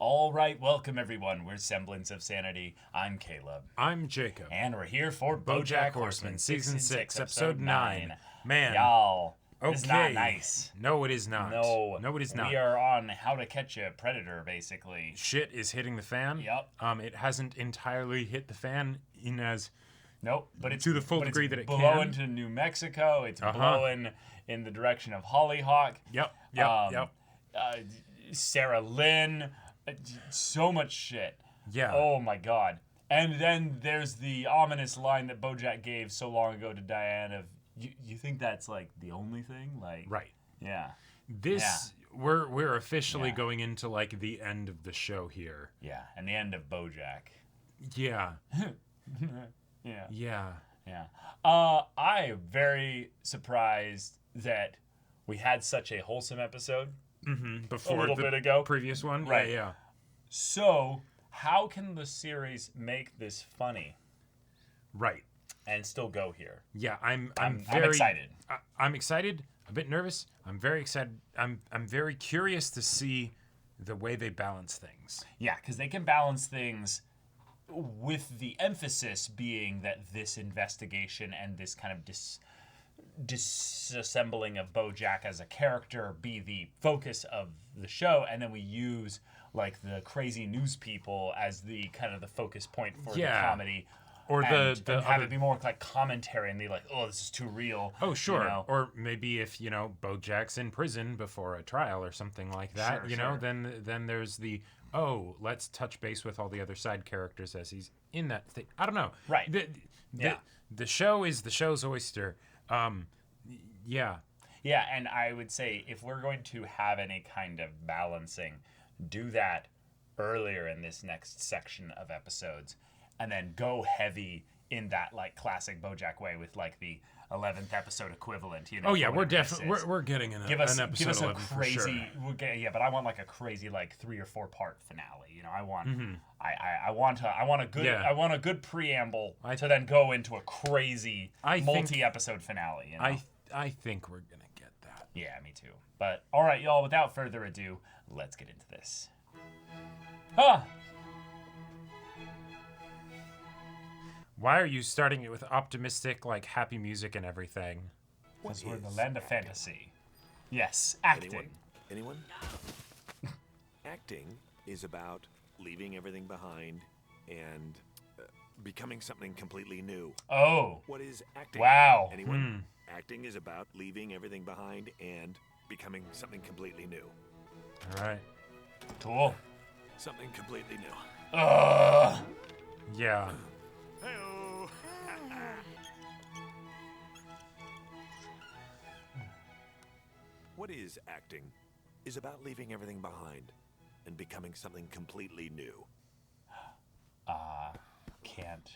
All right, welcome everyone. We're Semblance of Sanity. I'm Caleb. I'm Jacob. And we're here for Bojack Horseman, Season 6, Episode 9. Man. Y'all, Okay. this is not nice. No, it is not. No, it is not. We are on How to Catch a Predator, basically. Shit is hitting the fan. Yep. It hasn't entirely hit the fan in as... Nope, but it's to the full degree that it can. blowing to New Mexico. It's blowing in the direction of Hollyhock. Yep. Sarah Lynn. So much shit. Yeah. Oh my god. And then there's the ominous line that Bojack gave so long ago to Diane of, you think that's like the only thing? Like, right. Yeah. We're officially going into like the end of the show here. Yeah, and the end of Bojack. Yeah. Yeah. I'm very surprised that we had such a wholesome episode. Before a little bit ago. Previous one. Right. Yeah. So, how can the series make this funny? Right. And still go here? Yeah, I'm excited. I'm excited. A bit nervous. I'm very excited. I'm very curious to see the way they balance things. Yeah, because they can balance things with the emphasis being that this investigation and this kind of disassembling of Bojack as a character be the focus of the show, and then we use like the crazy news people as the kind of the focus point for the comedy, or and have it be more like commentary, and be like, oh, this is too real. Oh, sure. You know? Or maybe if Bojack's in prison before a trial or something like that, sure. then there's the let's touch base with all the other side characters as he's in that thing. I don't know. Right. The show is the show's oyster. Yeah, and I would say if we're going to have any kind of balancing, do that earlier in this next section of episodes, and then go heavy in that like classic Bojack way with like the 11th episode equivalent. Oh yeah, we're definitely we're getting an episode. Give us a 11 crazy. for sure. But I want like a crazy like 3 or 4 part finale. I want I want a good preamble to then go into a crazy multi-episode finale. I think we're gonna get that. Yeah, me too. But all right, y'all. Without further ado, let's get into this. Why are you starting it with optimistic, like happy music and everything? Because we're in the land of fantasy. Yes, acting. Anyone? Acting is about leaving everything behind and becoming something completely new. Oh. What is acting? Wow. Anyone? Acting is about leaving everything behind and becoming something completely new. All right. Cool. Something completely new. Yeah. Hey-oh. What is acting is about leaving everything behind and becoming something completely new. Can't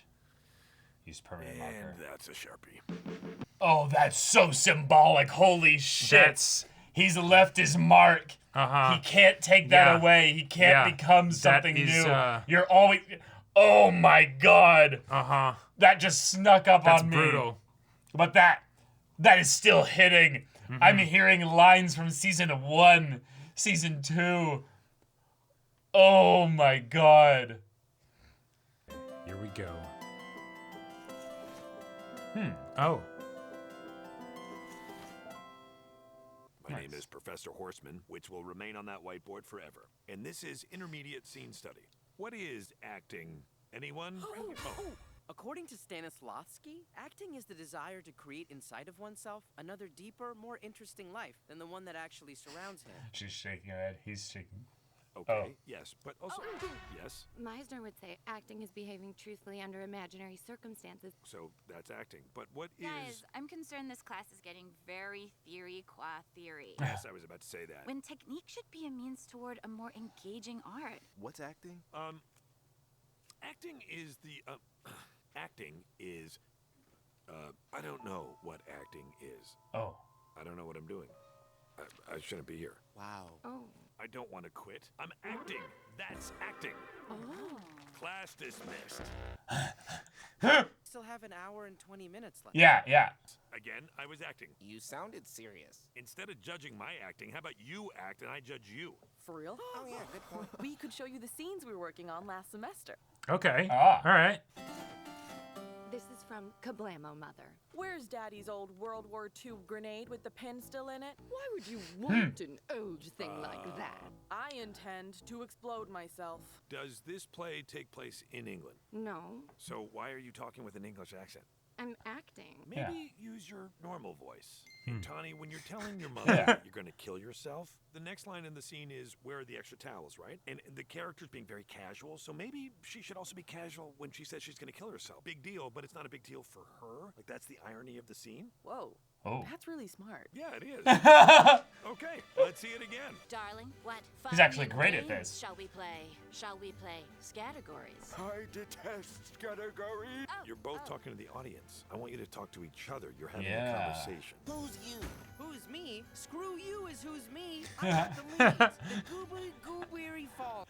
use permanent marker. And that's a Sharpie. Oh, that's so symbolic. Holy shit. He's left his mark. He can't take that away. He can't become something new. You're always... Oh my god. That just snuck up on me. That's brutal. But that is still hitting. I'm hearing lines from season 1, season 2. Oh my god. Here we go. Oh. My name is Professor Horseman, which will remain on that whiteboard forever. And this is Intermediate Scene Study. What is acting? Anyone? According to Stanislavski, acting is the desire to create inside of oneself another deeper, more interesting life than the one that actually surrounds him. She's shaking her head. He's shaking. Okay, yes, but also... Yes? Meisner would say acting is behaving truthfully under imaginary circumstances. So that's acting. But what Guys, I'm concerned this class is getting very theory qua theory. Yes, I was about to say that. When technique should be a means toward a more engaging art. What's acting? Acting is the... acting is... I don't know what acting is. Oh. I don't know what I'm doing. I shouldn't be here. Wow. Oh. I don't want to quit. I'm acting. That's acting. Oh. Class dismissed. Still have an hour and 20 minutes left. Yeah. Again, I was acting. You sounded serious. Instead of judging my acting, how about you act and I judge you? For real? Oh yeah, good point. We could show you the scenes we were working on last semester. Okay. Ah. All right. This is from Kablamo, Mother. Where's Daddy's old World War II grenade with the pin still in it? Why would you want an old thing like that? I intend to explode myself. Does this play take place in England? No, So why are you talking with an English accent? I'm acting. Maybe use your normal voice. Hey, Tawny, when you're telling your mother that you're going to kill yourself, the next line in the scene is, where are the extra towels, right? And the character's being very casual, so maybe she should also be casual when she says she's going to kill herself. Big deal, but it's not a big deal for her. Like, that's the irony of the scene. Whoa. Oh. That's really smart. Yeah, it is. Okay, let's see it again. Darling, what fun He's actually new great at games this. Shall we play? Shall we play categories? I detest categories. Oh, You're both oh. talking to the audience. I want you to talk to each other. You're having Yeah. a conversation. Who's you? Who's me? Screw you is who's me. I got the leads. The goobery fall.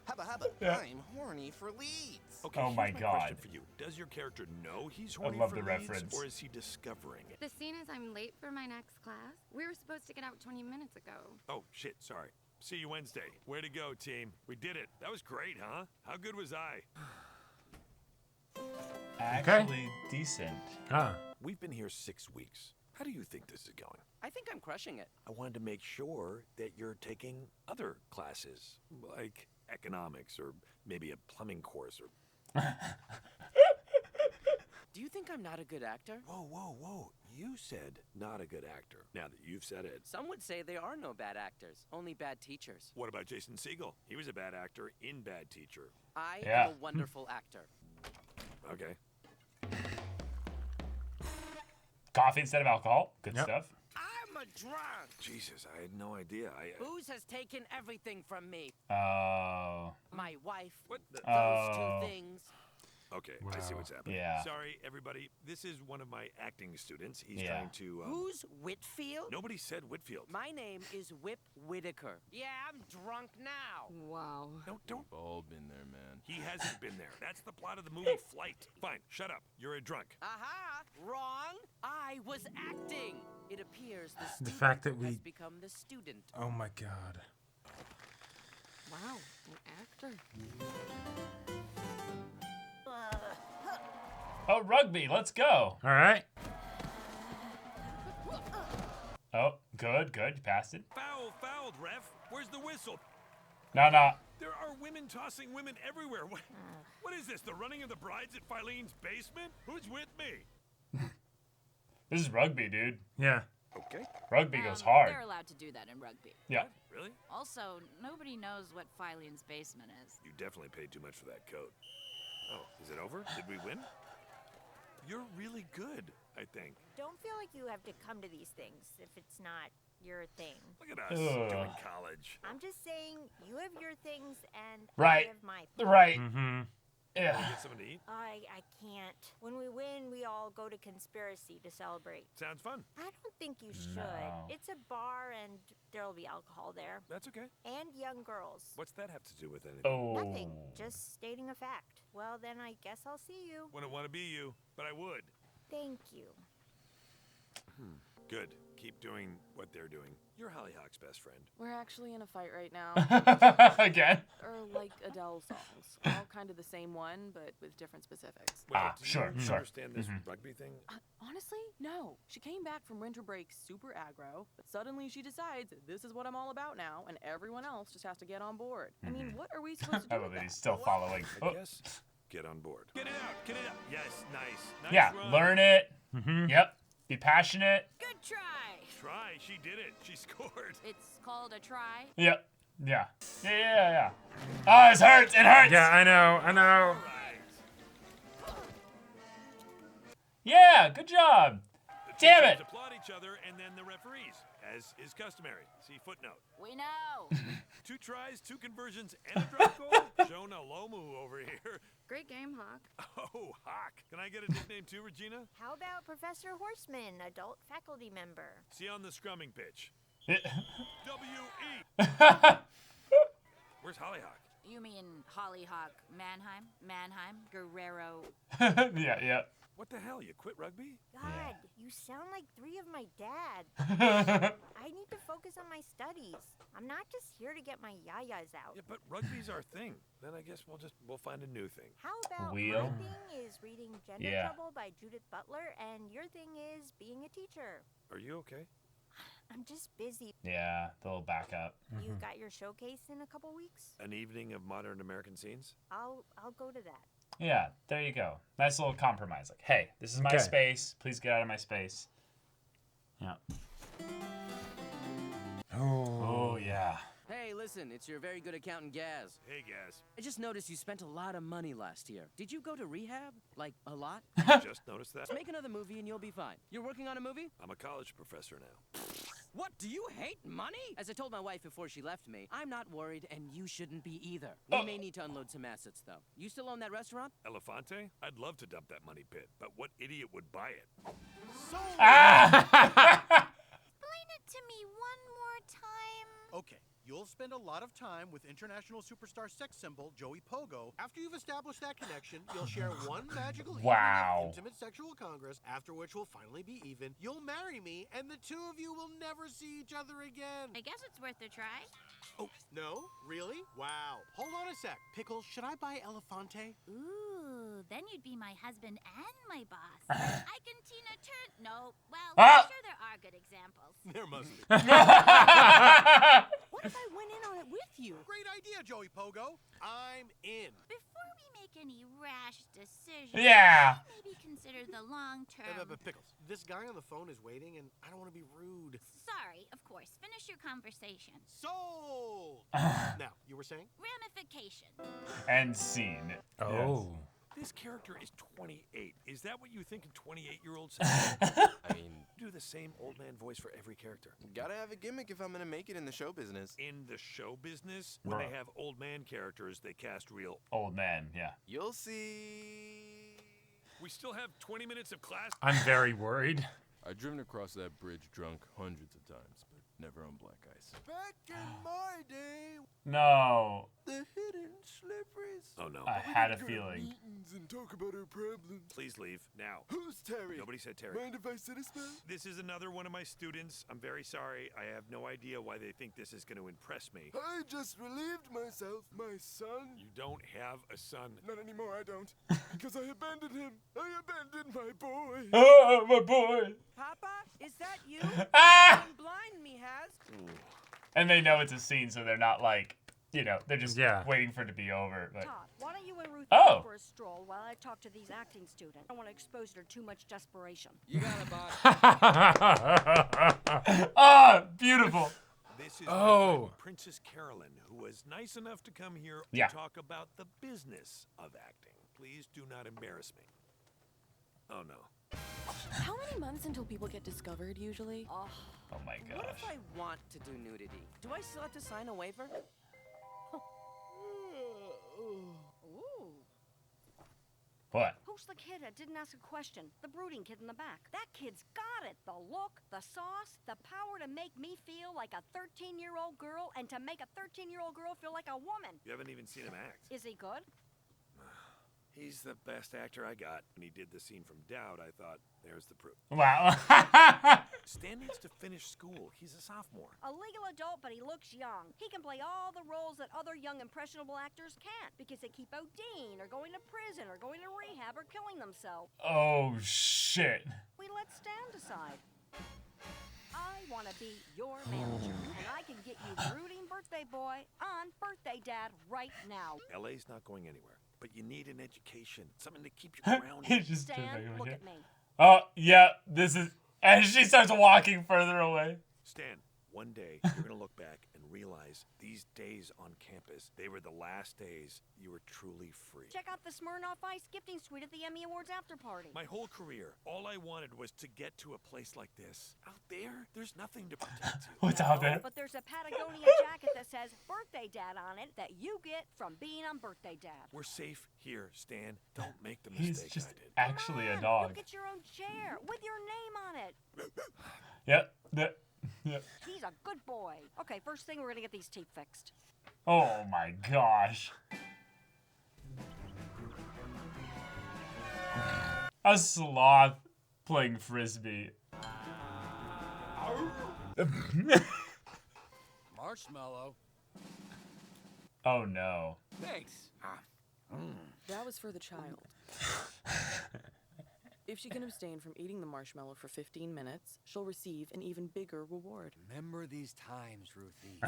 Hubba hubba. I'm horny for leads. Okay, Oh here's my question God. for you. Does your character know he's horny love for the leads, reference. or is he discovering it? The scene is I'm late for my next class. We were supposed to get out 20 minutes ago. Oh, shit, sorry. See you Wednesday. Way to go, team. We did it. That was great, huh? How good was I? Actually decent. Ah. We've been here 6 weeks. How do you think this is going? I think I'm crushing it. I wanted to make sure that you're taking other classes, like economics or maybe a plumbing course or... Do you think I'm not a good actor? Whoa, whoa, whoa. You said not a good actor. Now that you've said it. Some would say there are no bad actors, only bad teachers. What about Jason Segel? He was a bad actor in Bad Teacher. I Yeah. am a wonderful actor. Okay. Coffee instead of alcohol. Good Yep. stuff. I'm a drunk. Jesus, I had no idea. Booze has taken everything from me. Oh. My wife. What the... Those Oh. two things. Okay, I see what's happening. Yeah. Sorry, everybody. This is one of my acting students. He's Yeah. trying to... Who's Whitfield? Nobody said Whitfield. My name is Whip Whitaker. Yeah, I'm drunk now. Wow. No, don't... We've all been there, man. He hasn't been there. That's the plot of the movie Flight. Fine, shut up. You're a drunk. Aha! Wrong. I was acting. It appears the student fact that has we- become the student. Oh my God. Wow, an actor. Oh, rugby. Let's go. All right. Oh, good, good. You passed it. Fouled, ref. Where's the whistle? No, no. There are women tossing women everywhere. What is this, the running of the brides at Filene's basement? Who's with me? This is rugby, dude. Yeah. Okay. Rugby goes hard. They're allowed to do that in rugby. Yeah. Really? Also, nobody knows what Filene's basement is. You definitely paid too much for that coat. Oh, is it over? Did we win? You're really good, I think. Don't feel like you have to come to these things if it's not your thing. Look at us Ugh. doing college. I'm just saying you have your things and Right. I have my things. Right. Mm-hmm. Yeah. Get something to eat? I can't. When we win, we all go to conspiracy to celebrate. Sounds fun. I don't think you should. No. It's a bar and there'll be alcohol there. That's okay. And young girls. What's that have to do with anything? Oh. Nothing. Just stating a fact. Well, then I guess I'll see you. Wouldn't want to be you, but I would. Thank you. Good. Keep doing what they're doing. You're Hollyhock's best friend. We're actually in a fight right now. Again. Or like Adele songs. All kind of the same one, but with different specifics. Wait, Ah, do sure, you sure. understand this rugby thing? Honestly, no. She came back from winter break super aggro, but suddenly she decides this is what I'm all about now, and everyone else just has to get on board. I mean, what are we supposed to do I with love that that? he's still following. I Oh. guess. Get on board. Get it out. Get it out. Yes, nice. Nice Yeah, run. learn it. Yep. Be passionate. Good try. Try. She did it. She scored. It's called a try. Yep. Yeah. Yeah. Oh, it hurts. It hurts. Yeah, I know. Right. Yeah, good job. The two Damn teams it. applaud each other and then the referees, as is customary. See footnote. We know. 2 tries, 2 conversions, and a drop goal. Jonah Lomu over here. Great game, Hawk. Oh, Hawk. Can I get a nickname too, Regina? How about Professor Horseman, adult faculty member? See you on the scrumming pitch. W.E. Where's Hollyhock? You mean Hollyhock, Mannheim, Guerrero. Yeah. What the hell? You quit rugby? God, you sound like 3 of my dad. I need to focus on my studies. I'm not just here to get my yayas out. Yeah, but rugby's our thing. Then I guess we'll find a new thing. How about Wheel? my thing is reading Gender Yeah. Trouble by Judith Butler, and your thing is being a teacher. Are you okay? I'm just busy. Yeah, the little backup. You got your showcase in a couple weeks? An evening of modern American scenes? I'll go to that. Yeah, there you go. Nice little compromise. Like, hey, this is my Okay. space. Please get out of my space. Yeah. Oh, yeah. Hey, listen, it's your very good accountant, Gaz. Hey, Gaz. I just noticed you spent a lot of money last year. Did you go to rehab? Like, a lot? Just noticed that. Just make another movie and you'll be fine. You're working on a movie? I'm a college professor now. What, do you hate money? As I told my wife before she left me, I'm not worried and you shouldn't be either. We may need to unload some assets, though. You still own that restaurant? Elefante? I'd love to dump that money pit, but what idiot would buy it? Explain it to me one more time. Okay, you'll spend a lot of time with international superstar sex symbol Joey Pogo. After you've established that connection, you'll share one magical evening Wow. of intimate sexual congress, after which we'll finally be even. You'll marry me, and the two of you will never see each other again. I guess it's worth a try. Oh, no? Really? Wow. Hold on a sec. Pickles, should I buy Elefante? Ooh, then you'd be my husband and my boss. I can Tina Turner. No, well, Ah! I'm sure there are good examples. There must be. What if I went in on it with you? Great idea, Joey Pogo. I'm in. Before we make any rash decisions, Yeah. maybe consider the long term. Pickles, this guy on the phone is waiting, and I don't want to be rude. Sorry, of course. Finish your conversation. Sold! Now, you were saying? Ramification. And scene. Oh. This character is 28. Is that what you think a 28-year-old says? I mean, Do the same old man voice for every character. gotta have a gimmick if I'm gonna make it in the show business. In the show business, when Bruh. they have old man characters, they cast real. Old man, yeah. You'll see. We still have 20 minutes of class. I'm very worried. I've driven across that bridge drunk hundreds of times, but never on black ice. Back in my day, No. the hidden slipperies. Oh no. I had a feeling. Meetings and talk about our problems. Please leave now. Who's Terry? Nobody said Terry. Mind if I sit a spell? This is another one of my students. I'm very sorry. I have no idea why they think this is going to impress me. I just relieved myself. My son? You don't have a son. Not anymore, I don't. Because I abandoned him. I abandoned my boy. Oh, my boy. Papa, is that you? Ah! Blind me has. And they know it's a scene, so they're not like, you know, they're just Yeah. waiting for it to be over. But Todd, why don't you and Ruth Oh. go for a stroll while I talk to these acting students? I don't want to expose her to too much desperation. You got it, boss. Ah, beautiful. This is Oh. my friend Princess Carolyn, who was nice enough to come here Yeah. to talk about the business of acting. Please do not embarrass me. Oh no. How many months until people get discovered, usually? Oh, Oh my what gosh. if I want to do nudity? Do I still have to sign a waiver? Ooh. What? Who's the kid that didn't ask a question? The brooding kid in the back. That kid's got it. The look, the sauce, the power to make me feel like a 13-year-old girl and to make a 13-year-old girl feel like a woman. You haven't even seen him act. Is he good? He's the best actor I got. When he did the scene from Dowd, I thought, there's the proof. Wow. Stan needs to finish school. He's a sophomore. A legal adult, but he looks young. He can play all the roles that other young, impressionable actors can't because they keep ODing or going to prison or going to rehab or killing themselves. Oh, shit. We let Stan decide. I want to be your manager, and I can get you brooding birthday boy on Birthday Dad right now. LA's not going anywhere. But you need an education, something to keep you grounded. He just Stan, look at me. Oh, yeah, this is... And she starts walking further away. Stan, one day you're going to look back and realize these days on campus, they were the last days you were truly free. Check out the Smirnoff Ice gifting suite at the Emmy Awards after party. My whole career, all I wanted was to get to a place like this. Out there, there's nothing to protect you. What's out there? But there's a Patagonia jacket that says Birthday Dad on it that you get from being on Birthday Dad. We're safe here, Stan. Don't make the He's mistake just I did. actually a Come on, dog. You'll get your own chair with your name on it. Yep. Yep. He's a good boy. Okay, first thing, we're gonna get these teeth fixed. Oh my gosh. A sloth playing frisbee. Marshmallow. Oh no. Thanks. That was for the child. If she can abstain from eating the marshmallow for 15 minutes, she'll receive an even bigger reward. Remember these times, Ruthie.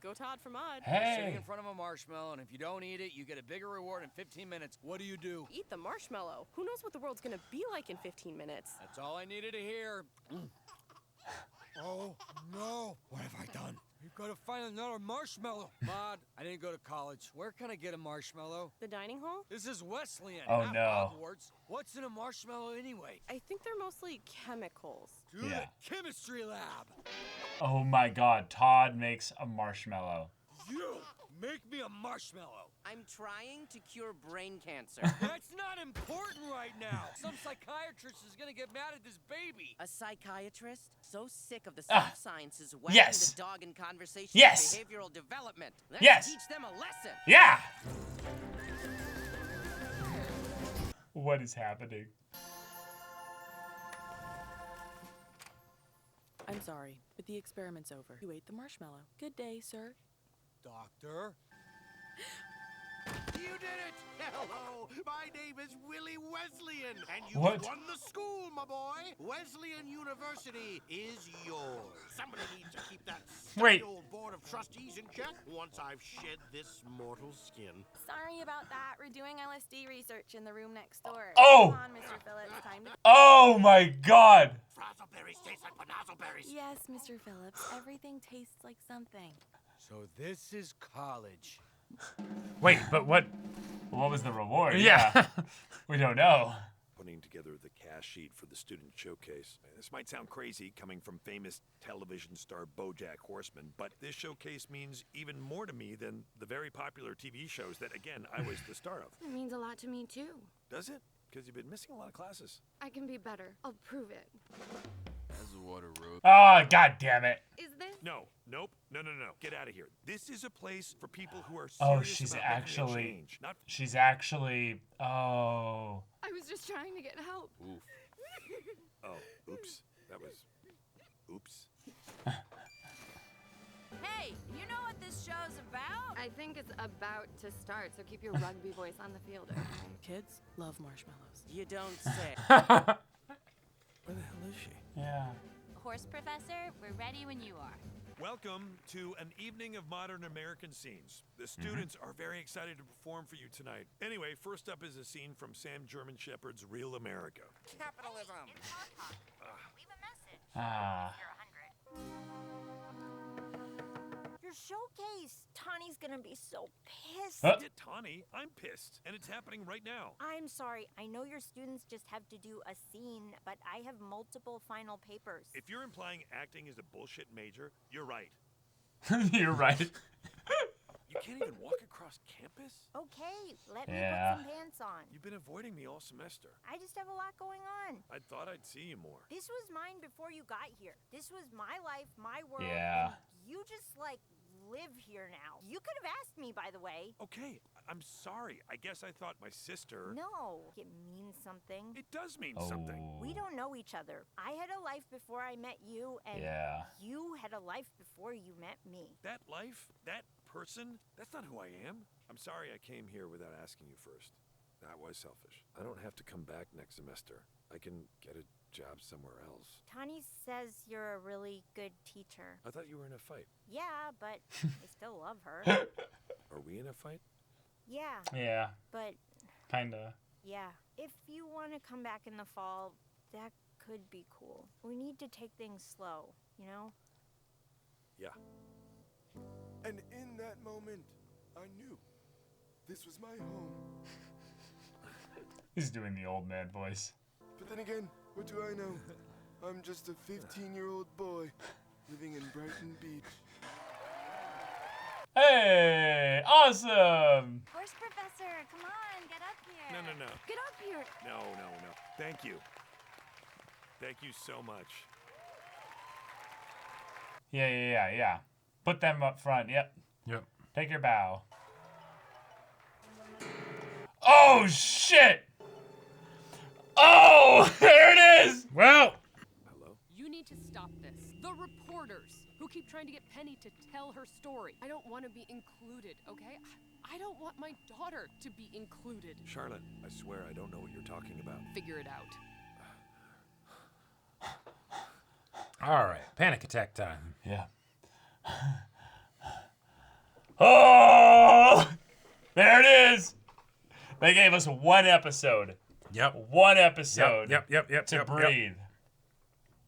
Go Todd for mud. You're sitting in front of a marshmallow, and if you don't eat it, you get a bigger reward in 15 minutes. What do you do? Eat the marshmallow. Who knows what the world's gonna be like in 15 minutes? That's all I needed to hear. Oh, no. What have I done? We've got to find another marshmallow. Maud, I didn't go to college. Where can I get a marshmallow? The dining hall? This is Wesleyan, Oh, not no. Hogwarts. What's in a marshmallow anyway? I think they're mostly chemicals. To the Yeah. chemistry lab. Oh my god, Todd makes a marshmallow. You make me a marshmallow. I'm trying to cure brain cancer. That's not important right now. Some psychiatrist is gonna get mad at this baby. A psychiatrist? So sick of the Ah. soft sciences wagging Yes. the dog in conversation Yes. with behavioral development. Let's Yes. teach them a lesson. Yeah! What is happening? I'm sorry, but the experiment's over. You ate the marshmallow. Good day, sir. Doctor? You did it! Hello, my name is Willie Wesleyan, and you What? won the school, my boy. Wesleyan University is yours. Somebody needs to keep that Wait. stupid old board of trustees in check once I've shed this mortal skin. Sorry about that. We're doing LSD research in the room next door. Oh! Come on, Mr. Phillips. Time to... Oh my god! Frazzleberries taste like banazzleberries. Yes, Mr. Phillips. Everything tastes like something. So this is college. Wait, but what was the reward? Yeah. We don't know. Putting together the cast sheet for the student showcase. This might sound crazy coming from famous television star Bojack Horseman, but this showcase means even more to me than the very popular TV shows that, again, I was the star of. It means a lot to me, too. Does it? Because you've been missing a lot of classes. I can be better. I'll prove it. As the water rose. Oh, god damn it. Is this? No, nope, no. Get out of here. This is a place for people who are serious Oh, she's about making a actually. change, not She's actually. Oh. I was just trying to get help. Oof. Oh, oops. That was. Oops. Hey, you know what this show's about? I think it's about to start, so keep your rugby voice on the field, okay? Kids love marshmallows. You don't say. Where the hell is she? Yeah. Horse Professor, we're ready when you are. Welcome to an evening of modern American scenes. The students are very excited to perform for you tonight. Anyway, first up is a scene from Sam German Shepherd's Real America. Capitalism. It's Hollyhock. Leave a message. Ah. You're 100. Your showcase. Tawny's gonna be so pissed. Yeah, Tawny, I'm pissed, and it's happening right now. I'm sorry. I know your students just have to do a scene, but I have multiple final papers. If you're implying acting is a bullshit major, you're right. You're right. You can't even walk across campus? Okay, let me Yeah. put some pants on. You've been avoiding me all semester. I just have a lot going on. I thought I'd see you more. This was mine before you got here. This was my life, my world. Yeah. And you just, live here now. You could have asked me, by the way. Okay, I'm sorry. I guess I thought my sister... No, it means something. It does mean Oh. something. We don't know each other. I had a life before I met you, and Yeah. you had a life before you met me. That life, that person, that's not who I am. I'm sorry I came here without asking you first. That was selfish. I don't have to come back next semester. I can get a job somewhere else. Tawny says you're a really good teacher. I thought you were in a fight. Yeah, but I still love her. Are we in a fight? Yeah, Yeah. but Kinda. yeah. If you want to come back in the fall, that could be cool. We need to take things slow, you know? Yeah. And in that moment, I knew this was my home. He's doing the old man voice. But then again, what do I know? I'm just a 15-year-old boy living in Brighton Beach. Hey! Awesome! Horse Professor, come on, get up here. No. Get up here. No. Thank you. Thank you so much. Yeah. Put them up front. Yep. Yep. Take your bow. Oh, shit! Oh, there it is. Well, You need to stop this. The reporters who keep trying to get Penny to tell her story. I don't want to be included, okay? I don't want my daughter to be included. Charlotte, I swear I don't know what you're talking about. Figure it out. all right, panic attack time. Yeah. Oh, there it is. They gave us one episode. Yep. One episode. Yep. To breathe.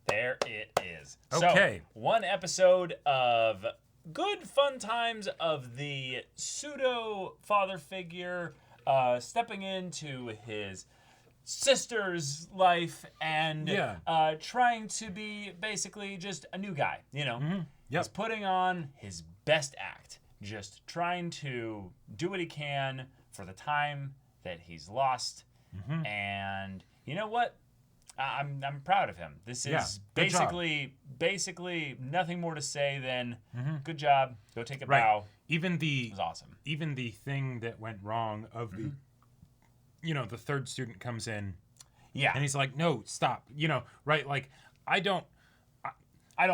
There it is. Okay. So, one episode of good fun times of the pseudo father figure stepping into his sister's life and trying to be basically just a new guy, you know? He's putting on his best act, just trying to do what he can for the time that he's lost. And you know what? I'm proud of him. This is basically nothing more to say than good job. Go take a bow. Even it was awesome. Even the thing that went wrong of the, the third student comes in, and he's like, "No, stop," right? Like, I don't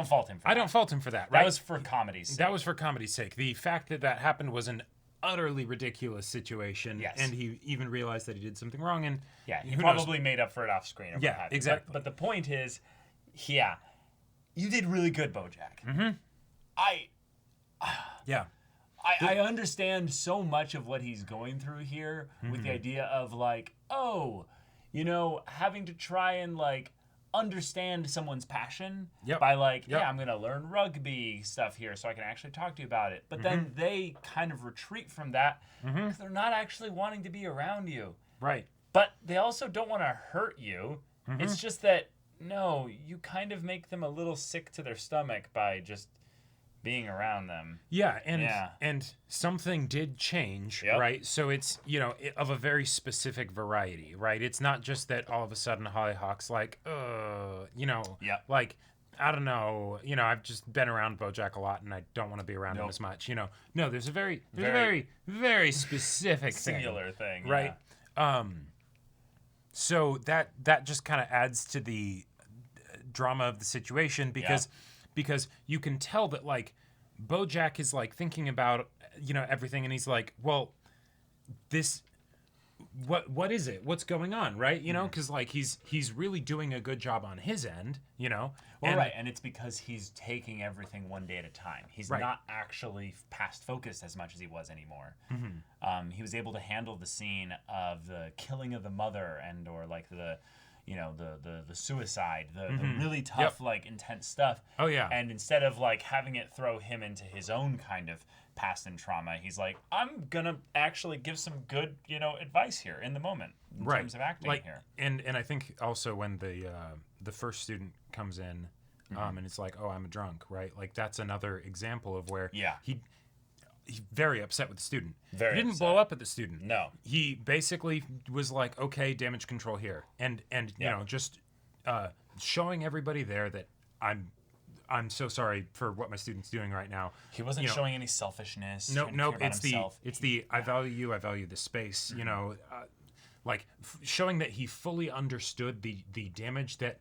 fault him. I don't fault him for that. That Right? was for comedy's sake. That was for comedy's sake. The fact that that happened was an utterly ridiculous situation. Yes. And he even realized that he did something wrong. And yeah, he who knows? probably made up for it off screen. Or what have you. Exactly. But the point is, you did really good, Bojack. I understand so much of what he's going through here with the idea of like, having to try and like understand someo's passion by like, I'm gonna learn rugby stuff here so I can actually talk to you about it. But then they kind of retreat from that because they're not actually wanting to be around you. Right. But they also don't want to hurt you. It's just that no, you kind of make them a little sick to their stomach by just being around them. Yeah, and something did change, right? So it's, of a very specific variety, right? It's not just that all of a sudden Hollyhock's like, like, I don't know, I've just been around Bojack a lot and I don't want to be around him as much, No, there's a very, very specific singular thing, right? So that just kind of adds to the drama of the situation because you can tell that like Bojack is like thinking about everything and he's like, well, this what is it, what's going on, right? Because like he's really doing a good job on his end, and it's because he's taking everything one day at a time. He's not actually past focused as much as he was anymore. He was able to handle the scene of the killing of the mother and or like the suicide, the really tough, like intense stuff. Oh yeah. And instead of like having it throw him into his own kind of past and trauma, he's like, I'm gonna actually give some good, advice here in the moment in terms of acting here. And I think also when the first student comes in, and it's like, oh, I'm a drunk, right? Like that's another example of where he's very upset with the student. He didn't blow up at the student. No. He basically was like, okay, damage control here. And just showing everybody there that I'm so sorry for what my student's doing right now. He wasn't showing any selfishness. Nope. It's the I value you, I value the space, showing that he fully understood the damage that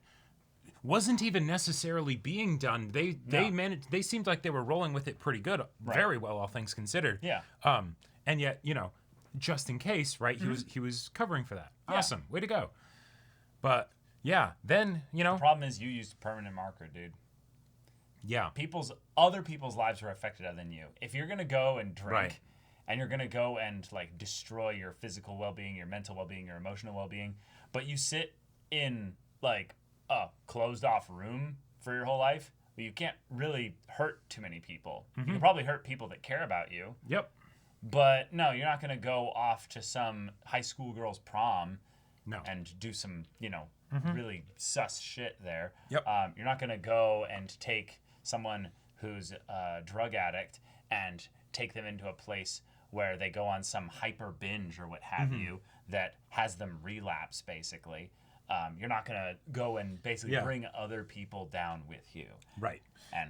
wasn't even necessarily being done. They managed. They seemed like they were rolling with it pretty good, very well, all things considered. Yeah. And yet, just in case, right? He was covering for that. Yeah. Awesome, way to go. But yeah, then the problem is you used a permanent marker, dude. Yeah. Other people's lives are affected other than you. If you're gonna go and drink, and you're gonna go and like destroy your physical well-being, your mental well-being, your emotional well-being, but you sit in like a closed off room for your whole life, well, you can't really hurt too many people. You can probably hurt people that care about you. Yep. But no, you're not going to go off to some high school girl's prom and do some, really sus shit there. Yep. You're not going to go and take someone who's a drug addict and take them into a place where they go on some hyper binge or what have you that has them relapse, basically. You're not going to go and basically bring other people down with you. Right.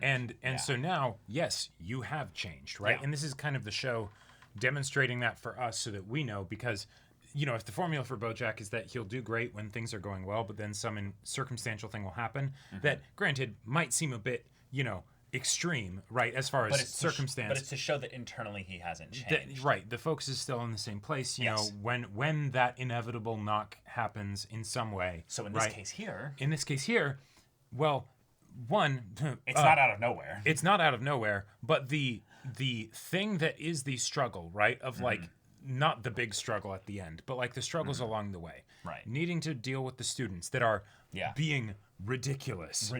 And so now, yes, you have changed, right? Yeah. And this is kind of the show demonstrating that for us so that we know, because if the formula for Bojack is that he'll do great when things are going well, but then some circumstantial thing will happen that, granted, might seem a bit, extreme, right, as far as circumstance. But it's to show that internally he hasn't changed. Right. The focus is still in the same place, you know, when that inevitable knock happens in some way. So in this case here... In this case here, well, one... It's not out of nowhere. It's not out of nowhere, but the thing that is the struggle, right, of like, not the big struggle at the end, but like the struggles along the way. Right. Needing to deal with the students that are being ridiculous.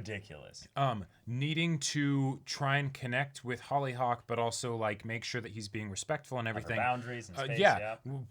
Needing to try and connect with Hollyhock, but also like make sure that he's being respectful and everything. Boundaries and space,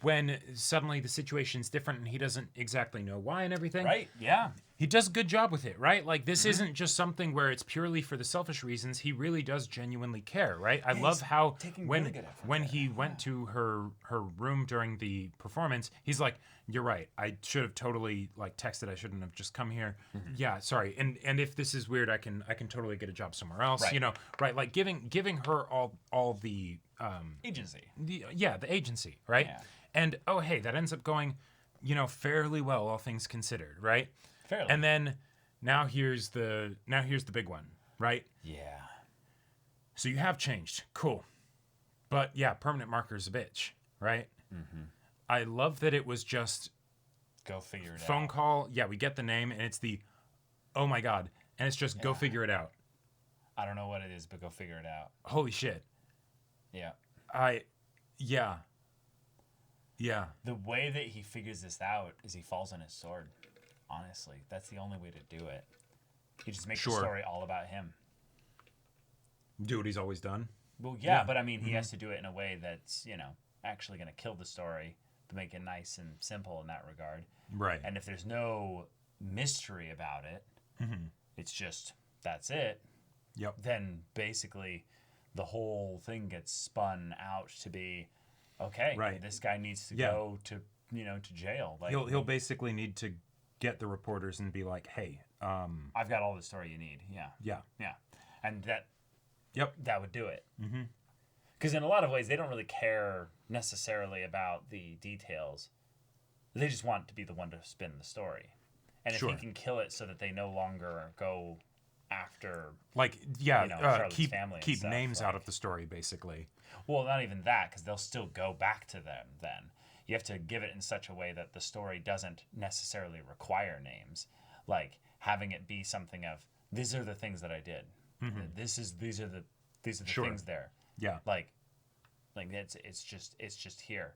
when suddenly the situation's different and he doesn't exactly know why and everything. Right, yeah. He does a good job with it, right? Like, this isn't just something where it's purely for the selfish reasons. He really does genuinely care, right? I love how when he went to her room during the performance, he's like, "You're right. I should have totally like texted. I shouldn't have just come here. Yeah, sorry. And if this is weird, I can totally get a job somewhere else. Right. You know, right? Like giving her all the agency. The agency, right? Yeah. And oh hey, that ends up going, fairly well, all things considered, right? Fairly. And then now here's the big one, right? Yeah. So you have changed, cool, but yeah, permanent marker's a bitch, right? I love that it was just go figure it out. Phone call. Yeah, we get the name, and it's the oh my god, and it's just go figure it out. I don't know what it is, but go figure it out. Holy shit. Yeah. Yeah. The way that he figures this out is he falls on his sword. Honestly, that's the only way to do it. He just makes the story all about him. Do what he's always done. Well, yeah. But I mean, he has to do it in a way that's, actually going to kill the story, to make it nice and simple in that regard. Right. And if there's no mystery about it, it's just, that's it. Yep. Then basically the whole thing gets spun out to be, okay, this guy needs to go to, to jail. Like he'll basically need to get the reporters and be like, hey, I've got all the story you need. Yeah. And that would do it. Because in a lot of ways, they don't really care necessarily about the details. They just want to be the one to spin the story. And if he can kill it so that they no longer go after, keep family keep stuff, names out of the story, basically. Well, not even that, because they'll still go back to them then. You have to give it in such a way that the story doesn't necessarily require names. Like having it be something of, these are the things that I did. These are the things there. Yeah. Like it's just here.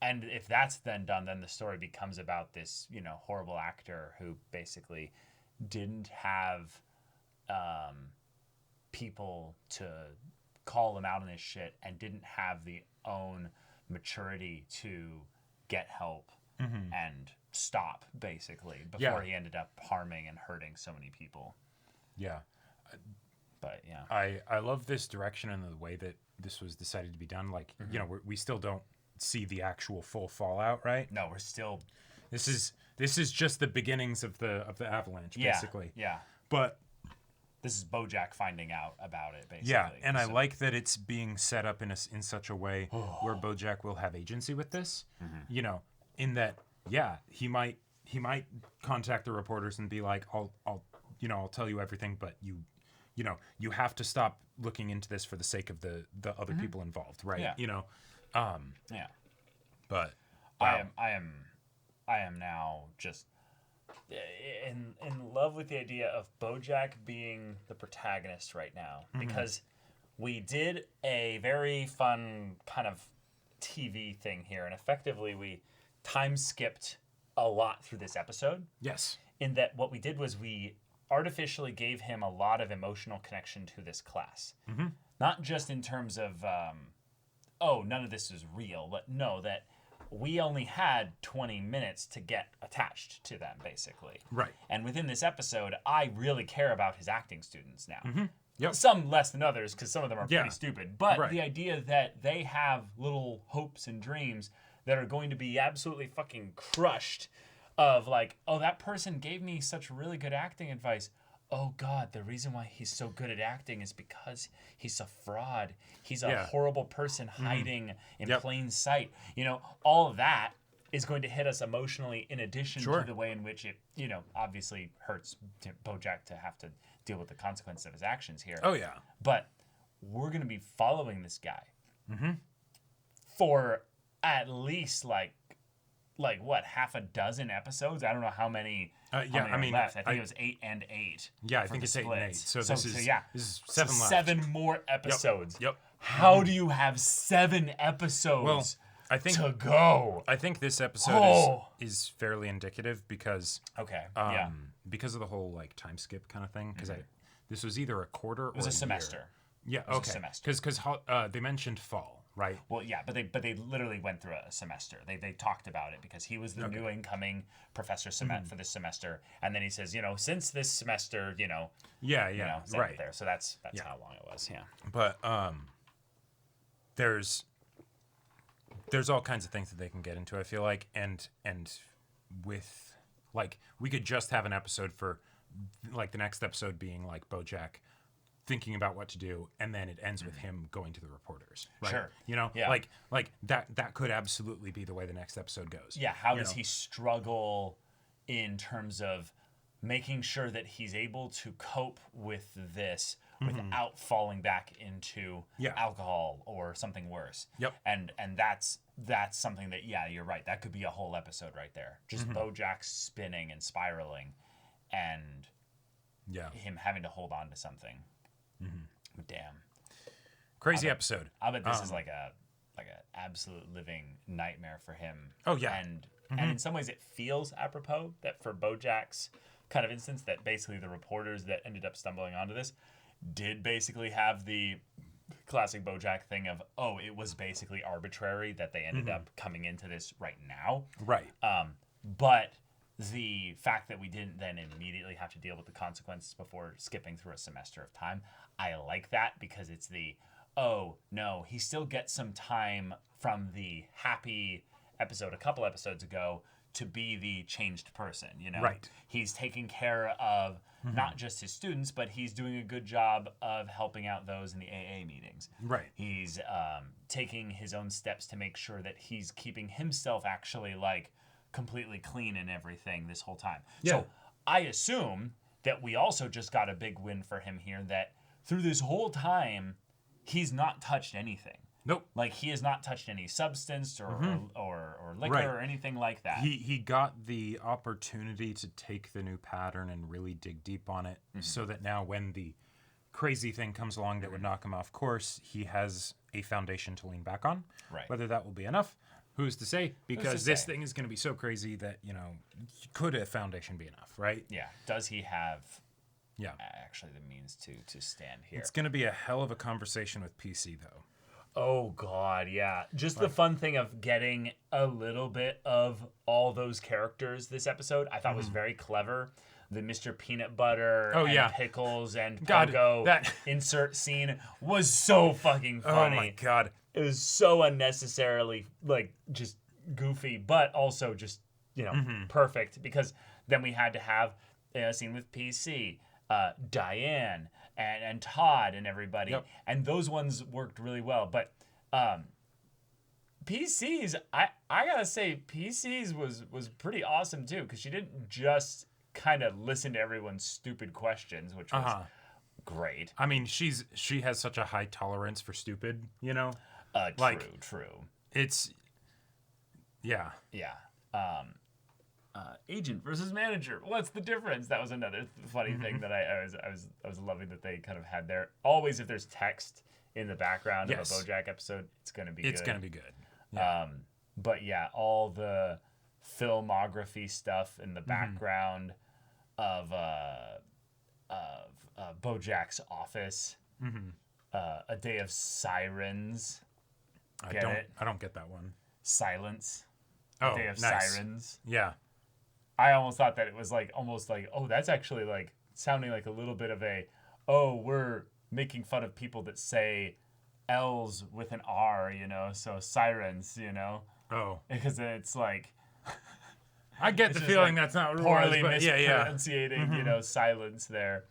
And if that's then done, then the story becomes about this, horrible actor who basically didn't have people to call him out on his shit and didn't have the own maturity to get help and stop, basically, before he ended up harming and hurting so many people. Yeah. But yeah, I love this direction and the way that this was decided to be done. Like, we still don't see the actual full fallout, right? No, we're still. This is just the beginnings of the avalanche, basically. Yeah. But this is Bojack finding out about it, basically. Yeah, and I like that it's being set up in such a way where Bojack will have agency with this. In that, he might contact the reporters and be like, I'll tell you everything, but you have to stop looking into this for the sake of the other people involved, right? Yeah. But wow. I am now just in love with the idea of Bojack being the protagonist right now, because we did a very fun kind of TV thing here, and effectively we time skipped a lot through this episode. Yes. In that what we did was we artificially gave him a lot of emotional connection to this class. Not just in terms of, none of this is real, but no, that we only had 20 minutes to get attached to them, basically. Right. And within this episode, I really care about his acting students now. Yep. Some less than others, because some of them are pretty stupid. But the idea that they have little hopes and dreams that are going to be absolutely fucking crushed of like, oh, that person gave me such really good acting advice. Oh, God, the reason why he's so good at acting is because he's a fraud. He's a horrible person hiding in plain sight. All of that is going to hit us emotionally in addition Sure. to the way in which it, obviously hurts Bojack to have to deal with the consequences of his actions here. Oh, yeah. But we're going to be following this guy for at least like what, half a dozen episodes? I don't know how many. Left. I think it was 8 and 8. Yeah, I think it's 8 and 8. So this is 7 left. 7 more episodes. Yep. How do you have 7 episodes? I think to go. I think this episode is fairly indicative because because of the whole like time skip kind of thing. Because this was either a quarter or it was a semester. Year. Yeah, it was a semester. Because they mentioned fall, right? Well, yeah, but they literally went through a semester. They talked about it because he was the new incoming professor for this semester, and then he says, since this semester, right there. So that's how long it was. Yeah, but there's all kinds of things that they can get into. I feel like, and with like we could just have an episode for like the next episode being like Bojack thinking about what to do, and then it ends with him going to the reporters. Right? Sure. Like that could absolutely be the way the next episode goes. Yeah. How does he struggle in terms of making sure that he's able to cope with this without falling back into alcohol or something worse? Yep. And that's something that, you're right. That could be a whole episode right there. Just Bojack spinning and spiraling, and him having to hold on to something. Damn. Crazy episode. I bet this is like a absolute living nightmare for him. Oh yeah. And in some ways it feels apropos that for Bojack's kind of instance that basically the reporters that ended up stumbling onto this did basically have the classic Bojack thing of, it was basically arbitrary that they ended up coming into this right now. Right. But the fact that we didn't then immediately have to deal with the consequences before skipping through a semester of time, I like that because it's he still gets some time from the happy episode a couple episodes ago to be the changed person, Right. He's taking care of not just his students, but he's doing a good job of helping out those in the AA meetings. Right. He's taking his own steps to make sure that he's keeping himself actually like completely clean and everything this whole time. Yeah. So I assume that we also just got a big win for him here, that through this whole time, he's not touched anything. Nope. Like he has not touched any substance or liquor or anything like that. He got the opportunity to take the new pattern and really dig deep on it, so that now when the crazy thing comes along that would knock him off course, he has a foundation to lean back on. Right. Whether that will be enough, who's to say? Because this thing is going to be so crazy that, could a foundation be enough, right? Yeah. Does he have actually the means to stand here? It's going to be a hell of a conversation with PC, though. Oh, God, yeah. Just the fun thing of getting a little bit of all those characters this episode, I thought was very clever. The Mr. Peanut Butter and Pickles and Pogo insert scene was so fucking funny. Oh, my God. It was so unnecessarily, just goofy, but also just, perfect. Because then we had to have a scene with PC, Diane, and Todd and everybody. Yep. And those ones worked really well. But PC's, I gotta say, PC's was pretty awesome too, because she didn't just kind of listen to everyone's stupid questions, which was great. I mean, she has such a high tolerance for stupid, True. It's Yeah. Agent versus manager. What's the difference? That was another funny thing that I was loving that they kind of had there. Always, if there's text in the background of a Bojack episode, it's gonna be good. Yeah. But yeah, all the filmography stuff in the background of Bojack's office. A Day of Sirens. I don't get that one. Silence. Oh, Day of nice. Sirens. Yeah. I almost thought that it was almost like, that's actually sounding like a little bit of we're making fun of people that say L's with an R, so sirens, Oh. Because it's like... I get the feeling that's not poorly but mispronunciating, silence there.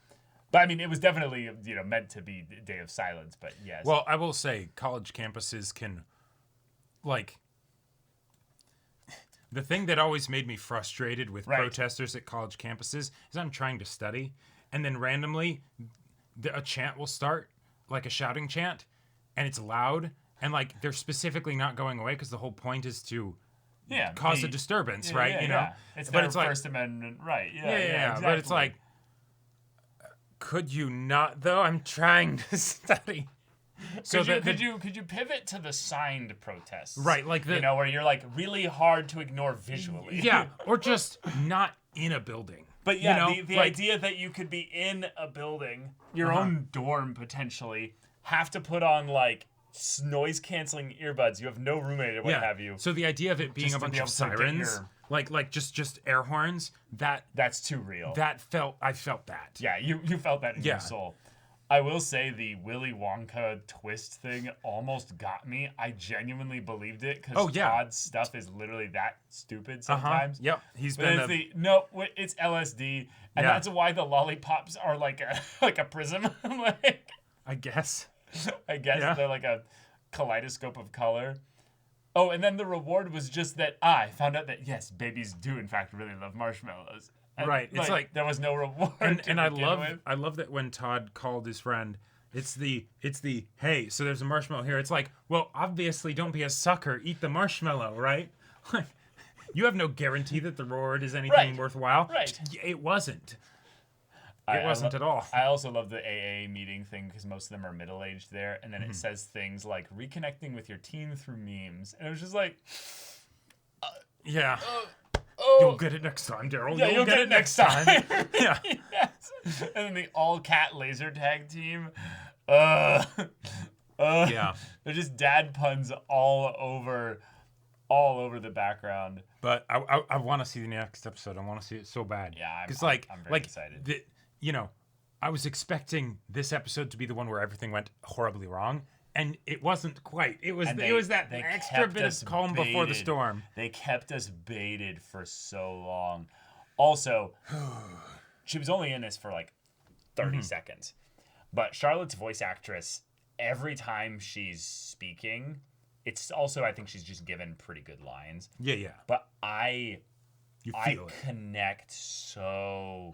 But I mean, it was definitely, meant to be Day of Silence, but yes. Well, I will say college campuses can, The thing that always made me frustrated with protesters at college campuses is I'm trying to study, and then randomly a chant will start, like a shouting chant, and it's loud, and like they're specifically not going away because the whole point is to cause a disturbance, right? You know, it's their First Amendment right. Yeah, exactly. But it's like, could you not though? I'm trying to study. So could you pivot to the signed protests? Right, like you know, where you're like really hard to ignore visually. Yeah, or just not in a building. But yeah, you know? the idea that you could be in a building, your own dorm potentially, have to put on like noise canceling earbuds. You have no roommate or what have you. So the idea of it being a bunch of sirens, like just air horns, that's too real. I felt that. Yeah, you felt that in your soul. I will say the Willy Wonka twist thing almost got me. I genuinely believed it because Todd's stuff is literally that stupid sometimes. Yep, it's LSD, and that's why the lollipops are like a prism. Like, I guess they're like a kaleidoscope of color. Oh, and then the reward was just that I found out that yes, babies do in fact really love marshmallows. And right, it's like there was no reward. And I love that when Todd called his friend, it's the hey, so there's a marshmallow here. It's like, well, obviously don't be a sucker, eat the marshmallow, right? Like, you have no guarantee that the reward is anything worthwhile. Right. It wasn't. It wasn't at all. I also love the AA meeting thing because most of them are middle-aged there, and then it says things like reconnecting with your teen through memes, and it was just like, you'll get it next time, Daryl. Yeah, you'll get it next time. Yeah. Yes. And then the all-cat laser tag team. Yeah. They're just dad puns all over the background. But I want to see the next episode. I want to see it so bad. Yeah, I'm very excited. I was expecting this episode to be the one where everything went horribly wrong. And it wasn't quite. It was that extra bit of calm before the storm. They kept us baited for so long. Also, she was only in this for like 30 seconds. But Charlotte's voice actress, every time she's speaking, it's also, I think she's just given pretty good lines. Yeah. But I connect so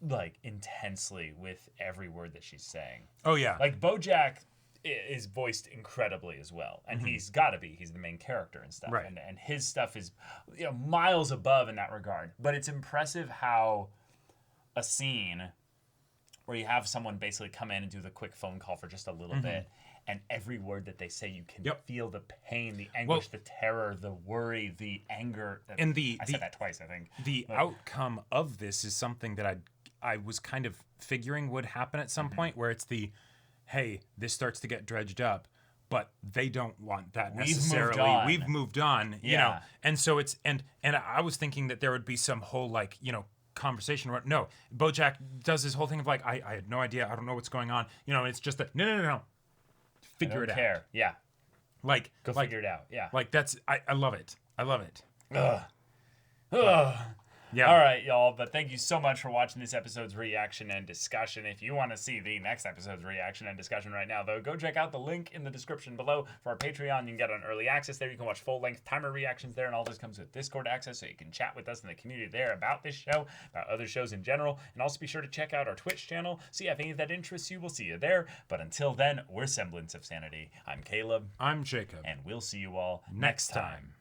like intensely with every word that she's saying. Oh yeah. Like Bojack is voiced incredibly as well, and he's got to be. He's the main character and stuff, right. and his stuff is miles above in that regard. But it's impressive how a scene where you have someone basically come in and do the quick phone call for just a little bit, and every word that they say, you can feel the pain, the anguish, the terror, the worry, the anger. And I said that twice, I think. The outcome of this is something that I was kind of figuring would happen at some point, where it's hey, this starts to get dredged up, but they don't want that necessarily. We've moved on, you know. And so it's and I was thinking that there would be some whole conversation where no, Bojack does his whole thing of like, I had no idea, I don't know what's going on. It's just that no. Figure it out. Yeah. Like figure it out. Yeah. Like that's I love it. I love it. Yeah. All right, y'all. But thank you so much for watching this episode's reaction and discussion. If you want to see the next episode's reaction and discussion right now, though, go check out the link in the description below for our Patreon. You can get on early access there. You can watch full-length timer reactions there, and all this comes with Discord access, so you can chat with us in the community there about this show, about other shows in general. And also be sure to check out our Twitch channel. See if any of that interests you. We'll see you there. But until then, we're Semblance of Sanity. I'm Caleb. I'm Jacob. And we'll see you all next time.